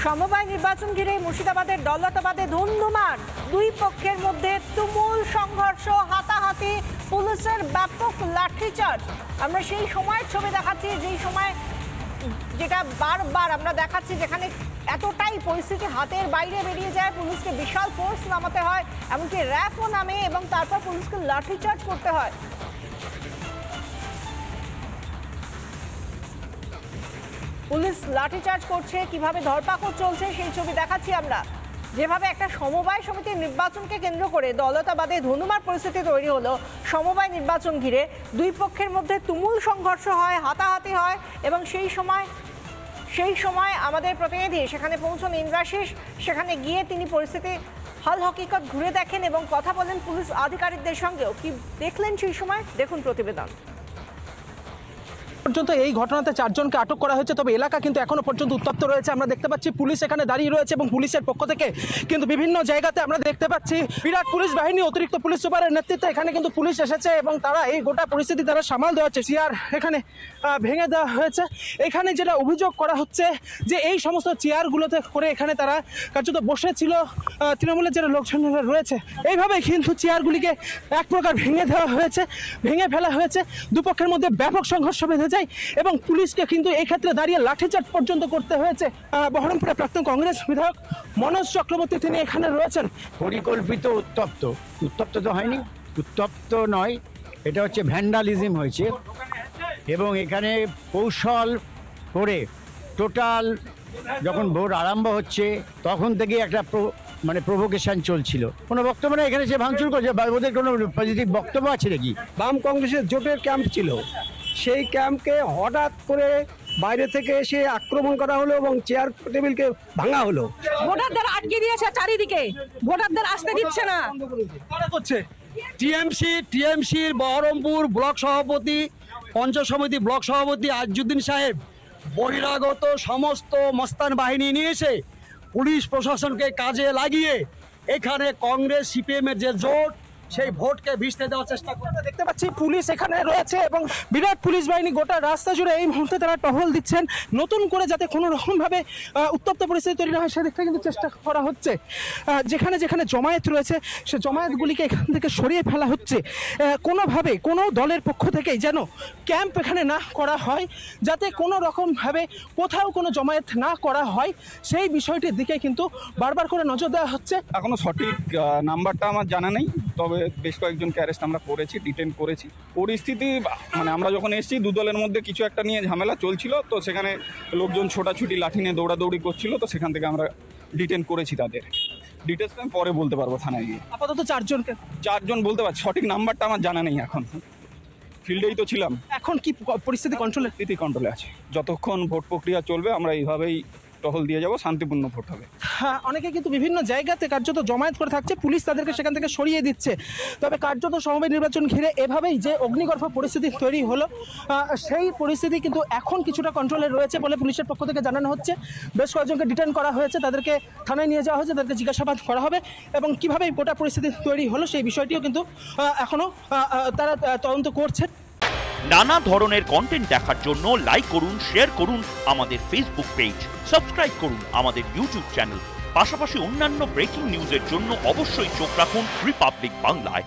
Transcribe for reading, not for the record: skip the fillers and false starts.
সমবায় নির্বাচন ঘিরে মুর্শিদাবাদের দৌলতাবাদে ধুন্ধুমার, দুই পক্ষের মধ্যে তুমুল সংঘর্ষ, হাতাহাতি, পুলিশের ব্যাপক লাঠিচার্জ। আমরা সেই সময়ের ছবি দেখাচ্ছি, যেই সময় যেটা বারবার আমরা দেখাচ্ছি, যেখানে এতটাই পরিস্থিতি হাতের বাইরে বেরিয়ে যায়, পুলিশকে বিশাল ফোর্স নামাতে হয়, এমনকি র্যাফও নামে এবং তারপর পুলিশকে লাঠিচার্জ করতে হয়। পুলিশ লাঠিচার্জ করছে, কিভাবে ধরপাকড় চলছে সেই ছবি দেখাচ্ছি আমরা। যেভাবে একটা সমবায় সমিতির নির্বাচনকে কেন্দ্র করে দৌলতাবাদে ধুন্ধুমার পরিস্থিতি তৈরি হলো, সমবায় নির্বাচন ঘিরে দুই পক্ষের মধ্যে তুমুল সংঘর্ষ হয়, হাতাহাতি হয় এবং সেই সময় আমাদের প্রতিনিধি সেখানে পৌঁছন ইন্দ্রাশিস। সেখানে গিয়ে তিনি পরিস্থিতি হাল হকিকত ঘুরে দেখেন এবং কথা বলেন পুলিশ আধিকারিকদের সঙ্গেও। কি দেখলেন সেই সময়, দেখুন প্রতিবেদন। পর্যন্ত এই ঘটনাতে 4 জনকে আটক করা হয়েছে, তবে এলাকা কিন্তু এখনো পর্যন্ত উত্তপ্ত রয়েছে। আমরা দেখতে পাচ্ছি পুলিশ এখানে দাঁড়িয়ে রয়েছে এবং পুলিশের পক্ষ থেকে কিন্তু বিভিন্ন জায়গাতে আমরা দেখতে পাচ্ছি বিরাট পুলিশ বাহিনী, অতিরিক্ত পুলিশ সুপারের নেতৃত্বে এখানে কিন্তু পুলিশ এসেছে এবং তারা এই গোটা পরিস্থিতি তারা সামাল দেওয়া হচ্ছে। চেয়ার এখানে ভেঙে দেওয়া হয়েছে। এখানে যেটা অভিযোগ করা হচ্ছে যে এই সমস্ত চেয়ারগুলোতে করে এখানে তারা কার্যত বসেছিল তৃণমূলের যারা লোকজনেরা রয়েছে, এইভাবে কিন্তু চেয়ারগুলিকে এক প্রকার ভেঙে দেওয়া হয়েছে, ভেঙে ফেলা হয়েছে। দুপক্ষের মধ্যে ব্যাপক সংঘর্ষ বেঁধে যায় এবং পুলিশকে কিন্তু এই ক্ষেত্রে দাঁড়িয়ে লাঠিচার্জ পর্যন্ত করতে হয়েছে। বহরমপুরের প্রাক্তন কংগ্রেস বিধায়ক মনোজ চক্রবর্তী তিনি এখানে রয়েছেন। পরিকল্পিত উত্তপ্ত তো হয়নি, উত্তপ্ত নয়, এটা হচ্ছে ভ্যান্ডালিজম হয়েছে এবং এখানে কৌশল করে টোটাল যখন ভোট আরম্ভ হচ্ছে তখন থেকে একটা প্রভোকেশন চলছিল। কোনো বক্তব্য না, এখানে সে ভাঙচুর করছে, ওদের কোনো পজিটিভ বক্তব্য আছে নাকি? বাম কংগ্রেসের জোটের ক্যাম্প ছিল, সেই ক্যাম্পকে হঠাৎ করে বাইরে থেকে এসে আক্রমণ করা হলো এবং চেয়ার টেবিলকে ভাঙা হলো। ভোটারদের আটকে দিয়েছে চারিদিকে, ভোটারদের আসতে দিচ্ছে না। টিএমসির বহরমপুর ব্লক সভাপতি, পঞ্চায়েত সমিতি ব্লক সভাপতি আজউদ্দিন সাহেব বহিরাগত সমস্ত মস্তান বাহিনী নিয়েছে পুলিশ প্রশাসনকে কাজে লাগিয়ে এখানে কংগ্রেস সিপিএমের যে জোট সেই ভোটকে ভিজতে দেওয়ার চেষ্টা করতে দেখতে পাচ্ছি পুলিশ এখানে রয়েছে এবং বিরাট পুলিশ বাহিনী গোটা রাস্তা জুড়ে এই মুহূর্তে তারা টহল দিচ্ছেন, নতুন করে যাতে কোনো রকমভাবে উত্তপ্ত পরিস্থিতি তৈরি না হয় সেদিকটা কিন্তু চেষ্টা করা হচ্ছে। যেখানে যেখানে জমায়েত রয়েছে সে জমায়েতগুলিকে এখান থেকে সরিয়ে ফেলা হচ্ছে। কোনোভাবে কোনো দলের পক্ষ থেকেই যেন ক্যাম্প এখানে না করা হয়, যাতে কোনো রকমভাবে কোথাও কোনো জমায়েত না করা হয় সেই বিষয়টির দিকে কিন্তু বারবার করে নজর দেওয়া হচ্ছে। এখনো সঠিক নাম্বারটা আমার জানা নেই, তবে বেশ কয়েকজনকে অ্যারেস্ট আমরা করেছি, ডিটেন করেছি। পরিস্থিতি আমরা যখন এসেছি দু দলের মধ্যে কিছু একটা নিয়ে ঝামেলা চলছিল, তো সেখানে লোকজন ছোটাছুটি লাঠি নিয়ে দৌড়াদৌড়ি করছিল, তো সেখান থেকে আমরা ডিটেন করেছি। তাদের ডিটেলস আমি পরে বলতে পারবো থানায় গিয়ে। আপাতত 4 জন বলতে পারছি, সঠিক নাম্বারটা আমার জানা নেই। এখন ফিল্ডেই তো ছিলাম। এখন কি পরিস্থিতি কন্ট্রোলে আছে। যতক্ষণ ভোট প্রক্রিয়া চলবে আমরা এইভাবেই টহল দিয়ে যাব, শান্তিপূর্ণ ভোট হবে। হ্যাঁ, অনেকে কিন্তু বিভিন্ন জায়গাতে কার্যত জমায়েত করে থাকছে, পুলিশ তাদেরকে সেখান থেকে সরিয়ে দিচ্ছে। তবে কার্যত সমবায় নির্বাচন ঘিরে এভাবেই যে অগ্নিগর্ভ পরিস্থিতি তৈরি হলো, সেই পরিস্থিতি কিন্তু এখন কিছুটা কন্ট্রোলে রয়েছে বলে পুলিশের পক্ষ থেকে জানানো হচ্ছে। বেশ কয়েকজনকে ডিটেন করা হয়েছে, তাদেরকে থানায় নিয়ে যাওয়া হয়েছে, তাদেরকে জিজ্ঞাসাবাদ করা হবে এবং কীভাবে গোটা পরিস্থিতি তৈরি হলো সেই বিষয়টিও কিন্তু এখনও তারা তদন্ত করছেন। নানা ধরনের কন্টেন্ট দেখার জন্য লাইক করুন, শেয়ার করুন আমাদের ফেসবুক পেজ, সাবস্ক্রাইব করুন আমাদের ইউটিউব চ্যানেল। পাশাপাশি অন্যান্য ব্রেকিং নিউজের জন্য অবশ্যই চোখ রাখুন রিপাবলিক বাংলায়।